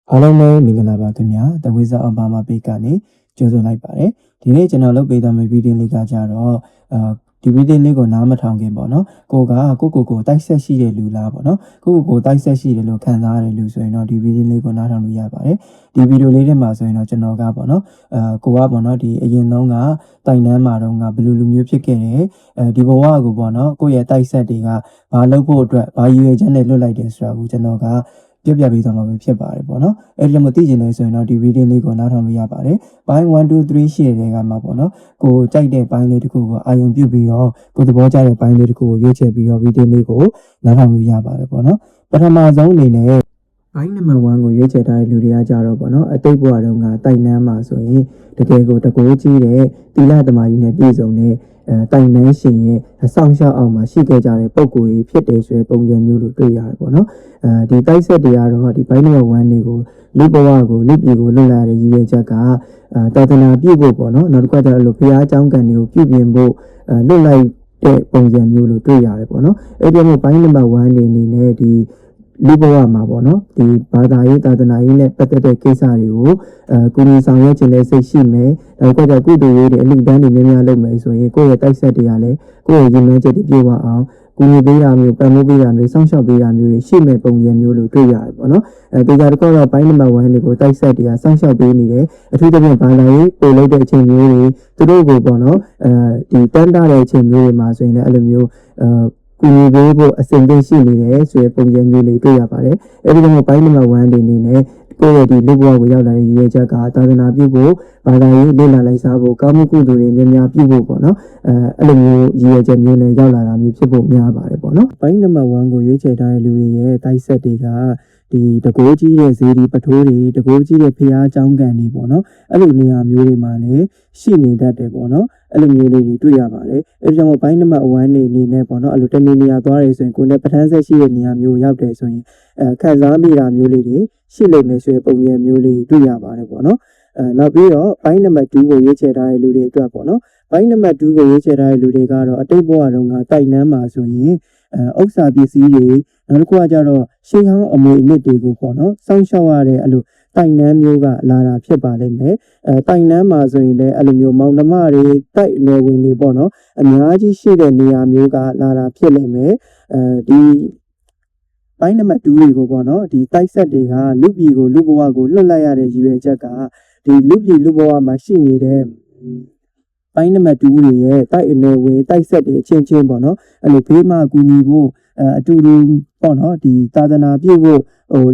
အားလုံးပဲမင်္ဂလာပါခင်ဗျာတဝိဇ္ဇအဘာမပိကနေကြိုဆိုလိုက်ပါတယ်ဒီနေ့ကျွန်တော်လုပ်ပေးသွားမယ့်ဗီဒီယိုလေးကကြတော့ဒီဗီဒီယိုလေးကိုနားမထောင်ခင်ပေါ့နော်ကိုတိုက်ဆက်ရှိတဲ့လူလားပေါ့နော်ကိုတိုက်ဆက်ရှိတယ်လို့ခံစားရတဲ့လူဆိုရင်တော့ဒီဗီဒီယိုလေးကိုနားထောင်လို့ရပါတယ်ဒီဗီဒီယိုလေးထဲမှာဆိုရင်တော့ကျွန်တော်ကပေါ့နော်ကိုကပေါ့နော်ဒီအရင်ဆုံးကတိုင်နန်းမှာတော့ဘယ်လိုလူမျိုးဖြစ်ခဲ့တယ်ဒီဘဝကိုပေါ့နော်ကိုယ့်ရဲ့တိုက်ဆက်တွေကဘာလုပ်ဖို့အတွက်ဘာရည်ရွယ်ချက်နဲ့လွတ်လိုက်တယ်ဆိုတာကိုကျွန်တော်ကပြပေးသွားမှာဖြစ်ပါတယ်ပေါ့နော်အဲ့ဒီလိုမသိချင်လို့ဆိုရင်တော့ဒီ reading လေးကိုနားထောင်လို့ရပါတယ်ပိုင်း1 2 3ရှိတဲ့ကမှာပေါ့နော်ကိုကြိုက်တဲ့ပိုင်းလေးတစ်ခုကိုအာရုံပြုပြီးတော့ကိုသဘောကျတဲ့ပိုင်းလေးတစ်ခုကိုရွေးချယ်ပြီးတော့ reading လေးကိုနားထောင်လို့ရပါတယ်ပေါ့နော်ပထမဆုံးအနေနဲ့ပိုင်းနံပါတ်1ကိုရွေးချယ်ထားတဲ့လူတွေကကြတော့ပေါ့နော်အတိတ်ဘဝတုန်းကတိုက်နန်းမှာဆိုရင်တကယ်ကိုတကိုးကြီးတဲ့သီလသမာဓိနဲ့ပြည့်စုံတဲ့တိုင်နန်းရှင်ရဲ့အဆောင်ရှောက်အောင်မှာရှိခဲ့ကြတဲ့ပုံကိုယ်ကြီးဖြစ်တယ်ဆိုတဲ့ပုံစံမျိုးလို့တွေ့ရတယ်ပေါ့နော်ဒီတိုက်ဆက်တွေကတော့ဒီဘိုင်းနံပါတ်1တွေကိုလူဘဝကိုလူပြည်ကိုလွတ်လာတဲ့ရည်ရွယ်ချက်ကသာသနာပြုဖို့ပေါ့နော်နောက်တစ်ခါကျတော့ဘုရားအကြောင်းကံတွေကိုပြုပြင်ဖို့လွတ်လိုက်တဲ့ပုံစံမျိုးလို့တွေ့ရတယ်ပေါ့နော်အဲ့ဒီမှာဘိုင်းနံပါတ်1နေနေနဲ့ဒီလူဘဝမှာပေါ့နော်ဒီဘာသာရေးသာသနာရေးနဲ့ပတ်သက်တဲ့ကိစ္စတွေကိုကုညီဆောင်ရွက်ခြင်းနဲ့စိတ်ရှိမယ်နောက်တော့ကုသိုလ်ရေးတွေအလှူဒန်းတွေများများလုပ်မယ်ဆိုရင်ကိုယ့်ရဲ့တိုက်ဆက်တွေကလည်းကိုယ့်ရဲ့ရည်မှန်းချက်တွေပြည့်ဝအောင်ကုညီပေးတာမျိုးပံ့ပိုးပေးတာမျိုးစောင့်ရှောက်ပေးတာမျိုးတွေရှိမဲ့ပုံစံမျိုးလို့တွေ့ရတယ်ပေါ့နော်ဒီကြတော့ဘိုင်းနံပါတ်1တွေကိုတိုက်ဆက်တွေကစောင့်ရှောက်ပေးနေတယ်အထူးသဖြင့်ဘာသာရေးပို့လုပ်တဲ့အချိန်မျိုးတွေသူတို့ကိုပေါ့နော်ဒီတန်းတားတဲ့အချိန်မျိုးတွေမှာဆိုရင်လည်းအဲ့လိုမျိုးကူညီပေးဖို့အစဉ်သင့်ရှိနေတယ်ဆိုတဲ့ပုံစံမျိုးလေးတွေ့ရပါတယ်။အဲဒီတော့ဘိုင်းနံပါတ်1တွေအနေနဲ့ကိုယ့်ရဲ့ဒီလူဘဝကိုရောက်လာတဲ့ရည်ရွယ်ချက်ကသာသနာပြုဖို့ဘာသာရေးလေ့လာလိုက်စားဖို့ကောင်းမှုကုသိုလ်တွေများများပြုဖို့ပေါ့နော်အဲ့လိုမျိုးရည်ရွယ်ချက်မျိုးနဲ့ရောက်လာတာမျိုးဖြစ်ဖို့များပါတယ်ပေါ့နော်။ဘိုင်းနံပါတ်1ကိုရွေးချယ်ထားတဲ့လူတွေရဲ့တိုက်ဆက်တွေကဒီတကိုးကြီးတဲ့ဇေဒီပထိုးတွေတကိုးကြီးတဲ့ဖျားเจ้าကံတွေပေါ့နော်အဲ့လိုနေရာမျိုးတွေမှာလည်းရှိနေတတ်တယ်ပေါ့နော်အဲ့လိုမျိုးလေးတွေတွေ့ရပါတယ်အဲ့ဒီကြောင့်ဘိုင်းနံပါတ်1နေနေနဲ့ပေါ့နော်အဲ့လိုတနေရာသွားရဆိုရင်ကိုယ်နဲ့ပထန်းဆက်ရှိတဲ့နေရာမျိုးရောက်တယ်ဆိုရင်ခံစားမိတာမျိုးလေးတွေရှိလိမ့်မယ်ဆိုတဲ့ပုံစံမျိုးလေးတွေ့ရပါတယ်ပေါ့နော်နောက်ပြီးတော့ဘိုင်းနံပါတ်2ကိုရွေးချယ်ထားတဲ့လူတွေအတွက်ပေါ့နော်ဘိုင်းနံပါတ်2ကိုရွေးချယ်ထားတဲ့လူတွေကတော့အတိတ်ဘဝတုန်းကတိုက်နန်းမှာဆိုရင်ဥစ္စာပစ္စည်းတွေနောက်တစ်ခုကကြတော့ရှေးဟောင်းအမွေအနှစ်တွေကိုပေါ့နော်စောင့်ရှောက်ရတဲ့အဲ့လိုတိုင်နန်းမျိုးကလာတာဖြစ်ပါလိမ့်မယ်တိုင်နန်းမှာဆိုရင်လည်းအဲ့လိုမျိုးမောင်နှမတွေတိုက်နယ်ဝင်တွေပေါ့နော်အများကြီးရှိတဲ့နေရာမျိုးကလာတာဖြစ်လိမ့်မယ်ဒီဘိုင်းနံပါတ်2တွေကိုပေါ့နော်ဒီတိုက်ဆက်တွေကလူပြည်ကိုလူဘဝကိုလွတ်လိုက်ရတဲ့ရည်ရွယ်ချက်ကဒီလူပြည်လူဘဝမှာရှိနေတဲ့ဘိုင်းနံပါတ်2တွေရဲ့တိုက်အနယ်ဝင်တိုက်ဆက်တွေအချင်းချင်းပေါ့နော်အဲ့လိုဘေးမှာကူညီဖို့အတူတူပေါ့နော်ဒီသာသနာပြုဖို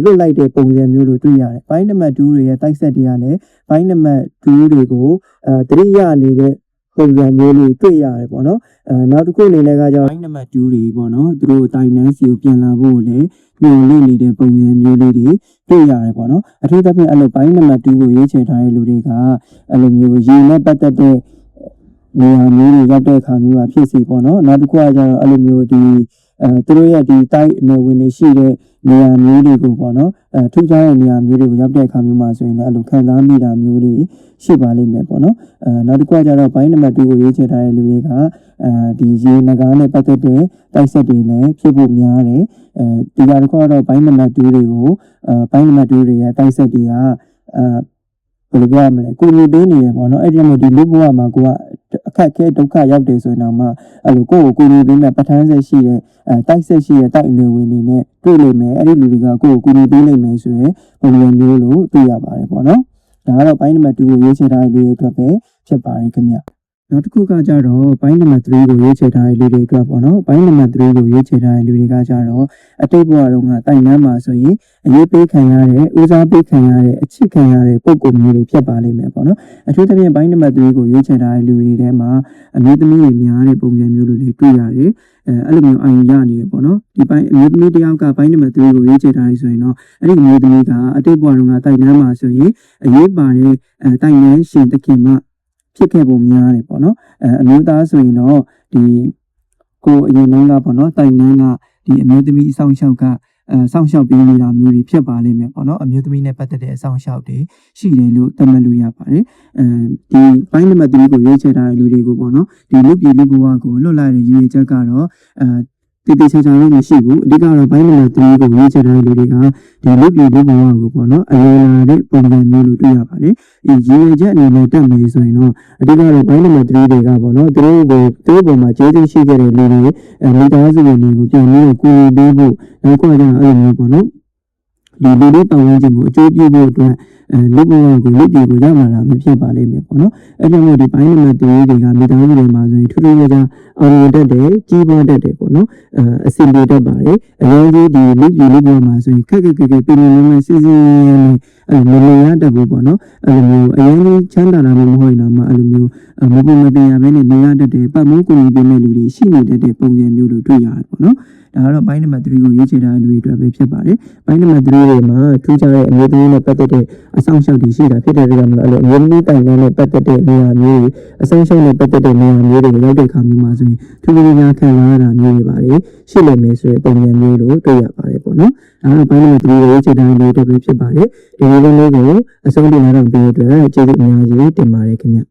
့လွတ်လိုက်တဲ့ပုံစံမျိုးလို့တွေ့ရတယ်ဘိုင်းနံပါတ်2တွေရဲ့တိုက်ဆက်တွေကလည်းဘိုင်းနံပါတ်2တွေကိုတရိယာနေတဲ့ပုံစံမျိုးလေးတွေ့ရတယ်ပေါ့နော်နောက်တစ်ခုအနေနဲ့ကကြောင့်ဘိုင်းနံပါတ်2တွေပေါ့နော်သူတို့တိုင်နန်းစီကိုပြန်လာဖို့လည်းညှို့လိမ့်နေတဲ့ပုံစံမျိုးလေးတွေတွေ့ရတယ်ပေါ့နော်အထူးသဖြင့်အဲ့လိုဘိုင်းနံပါတ်2ကိုရွေးချယ်ထားတဲ့လူတွေကအဲ့လိုမျိုးရေနဲ့ပတ်သက်တဲ့နေရာမျိုးတွေရောက်တဲ့အခါမျိုးမှာဖြစ်စီပေါ့နော်နောက်တစ်ခုကကျတော့အဲ့လိုမျိုးဒီသူတို့ရဲ့ဒီတိုက်နယ်ဝင်တွေရှိတဲ့နေရာမျိုးတွေကိုပေါ့နော်ထူးခြားတဲ့နေရာမျိုးတွေကိုရောက်တဲ့အခါမျိုးမှာဆိုရင်လည်းအဲ့လိုခံစားမိတာမျိုးတွေရှိပါလိမ့်မယ်ပေါ့နော်နောက်တစ်ခုကကျတော့ဘိုင်းနံပါတ်2ကိုရွေးချယ်ထားတဲ့လူတွေကဒီရေနဂါးနဲ့ပတ်သက်တဲ့တိုက်ဆက်တွေလည်းဖြစ်ဖို့များတယ်ဒီကြတော့ဘိုင်းနံပါတ်2တွေကိုဘိုင်းနံပါတ်2တွေရဲ့တိုက်ဆက်တွေကဘယ်လိုပြောရမလဲကိုယ်လူပေးနေရပေါ့နော်အဲ့ဒီမှာဒီလူဘဝမှာကိုကအခက်ခဲဒုက္ခရောက်တယ်ဆိုရင်တော့မှအဲ့လိုကိုယ်လူပေးမဲ့ပဋ္ဌာန်းဆက်ရှိတဲ့တိုက်ဆက်ရှိတဲ့တိုက်အလွယ်ဝင်နေနဲ့တွေ့လိမ့်မယ်အဲ့ဒီလူတွေကကိုယ်ကိုလူပေးလိမ့်မယ်ဆိုရင်ပုံစံမျိုးလို့တွေ့ရပါတယ်ပေါ့နော်ဒါကတော့ဘိုင်းနံပါတ်2ကိုရွေးချယ်ထားတဲ့လူတွေအတွက်ပဲဖြစ်ပါတယ်ခင်ဗျနောက်တစ်ခုကကြတော့ဘိုင်းနံပါတ်3ကိုရွေးချယ်ထားတဲ့လူတွေအတွက်ပေါ့နော်ဘိုင်းနံပါတ်3ကိုရွေးချယ်ထားတဲ့လူတွေကကြတော့အတိတ်ဘဝတုန်းကတိုင်နန်းမှာဆိုရင်အရေးပေးခံရတဲ့ဦးစားပေးခံရတဲ့အချစ်ခံရတဲ့ပုံကိုမျိုးတွေဖြစ်ပါလိမ့်မယ်ပေါ့နော်အထူးသဖြင့်ဘိုင်းနံပါတ်3ကိုရွေးချယ်ထားတဲ့လူတွေထဲမှာအမျိုးသမီးတွေများတဲ့ပုံစံမျိုးတွေတွေ့ရတယ်အဲ့လိုမျိုးအရင်ရနေရပေါ့နော်ဒီပိုင်းအမျိုးသမီးတယောက်ကဘိုင်းနံပါတ်3ကိုရွေးချယ်ထားရဆိုရင်တော့အဲ့ဒီအမျိုးသမီးကအတိတ်ဘဝတုန်းကတိုင်နန်းမှာဆိုရင်အရေးပါတဲ့တိုင်နန်းရှင်တခင်မဖြစ်ခဲ့ပုံများတယ်ပေါ့နော်အမျိုးသားဆိုရင်တော့ဒီကိုအရင်တုန်းကပေါ့နော်တိုင်နန်းကဒီအမျိုးသမီးအဆောင်ရှောက်ကစောင့်ရှောက်ပေးနေတာမျိုးတွေဖြစ်ပါလိမ့်မယ်ပေါ့နော်အမျိုးသမီးနဲ့ပတ်သက်တဲ့အဆောင်ရှောက်တွေရှိတယ်လို့သတ်မှတ်လို့ရပါတယ်ဒီဘိုင်းနံပါတ်3ကိုရွေးချယ်ထားတဲ့လူတွေကိုပေါ့နော်ဒီလူပြည်လူဘဝကိုလွတ်လာတဲ့ရည်ရွယ်ချက်ကတော့ တေတေချာချာတော့မရှိဘူးအဓိကတော့ဘိုင်းနံပါတ်3ကိုရွေးချယ်ထားတဲ့လူတွေကဒီလူပြည်လူဘဝကိုပေါ့နော်အလယ်လာတဲ့ပုံစံမျိုးလို့တွေ့ရပါတယ်ဒီရည်ရွယ်ချက်အနေနဲ့တက်မယ်ဆိုရင်တော့အဓိကတော့ဘိုင်းနံပါတ်3တွေကပေါ့နော်သူတို့ပုံမှာကျေးဇူးရှိခဲ့တဲ့လူတွေမိသားစုဝင်တွေကိုပြန်ပြီးတော့ကူညီပေးဖို့နောက်ကကျတော့အဲ့လိုမျိုးပေါ့နော်ဒီလူတွေပတ်ဝန်းကျင်ကိုအကျိုးပြုဖို့အတွက်လူဘဝကိုလူပြည်ကိုရောက်လာတာမျိုးဖြစ်ပါလိမ့်မယ်ပေါ့နော်အဲ့ဒါမျိုးဒီဘိုင်းနံပါတ်3တွေကမိသားစုတွေမှာဆိုရင်ထူးထူးခြားခြားအောင်မြင်တတ်တယ်ကြီးပွားတတ်တယ်ပေါ့နော်အစီအပြေတတ်ပါတယ်အရင်ကဒီလူပြည်လူဘဝမှာဆိုရင်ခက်ခက်ပြင်းပြင်းစီစီနဲ့မနေရတတ်ဘူးပေါ့နော်အဲ့လိုမျိုးအရင်ကြီးချမ်းသာတာမျိုးမဟုတ်ရင်တော့မှအဲ့လိုမျိုးမပုံမပင်ရဘဲနဲ့နေရတတ်တယ်ပတ်မိုးကိုယ်ကြီးပေးမဲ့လူတွေရှိနေတတ်တဲ့ပုံစံမျိုးတို့တွေ့ရတယ်ပေါ့နော်ဒါကတော့ဘိုင်းနံပါတ်3ကိုရွေးချယ်ထားတဲ့လူတွေအတွက်ပဲဖြစ်ပါတယ်ဘိုင်းနံပါတ်3တွေမှာထူးခြားတဲ့အမျိုးသမီးနဲ့ပတ်သက်တဲ့အဆောင်ရှောက်တွေရှိတာဖြစ်တဲ့အတွက်မလို့အဲ့လိုအမျိုးသမီးတိုင်တန်းနဲ့ပတ်သက်တဲ့နေရာမျိုးတွေအဆောင်ရှောက်နဲ့ပတ်သက်တဲ့နေရာမျိုးတွေရောက်တဲ့အခါမျိုးမှာဆိုရင်ထူးထူးခြားခြားခံလာရတာမျိုးတွေပါတယ်ရှိလိမ့်မယ်ဆိုတဲ့ပုံစံမျိုးတို့တွေ့ရပါတယ်ပေါ့နော်ဒါကတော့ဘိုင်းနံပါတ်3ကိုရွေးချယ်ထားတဲ့လူတွေအတွက်ပဲဖြစ်ပါတယ်ဒီလိုမျိုးကိုအဆုံးတင်လာတော့ပြီးတဲ့အတွက်ကျေးဇူးအများကြီးတင်ပါတယ်ခင်ဗျ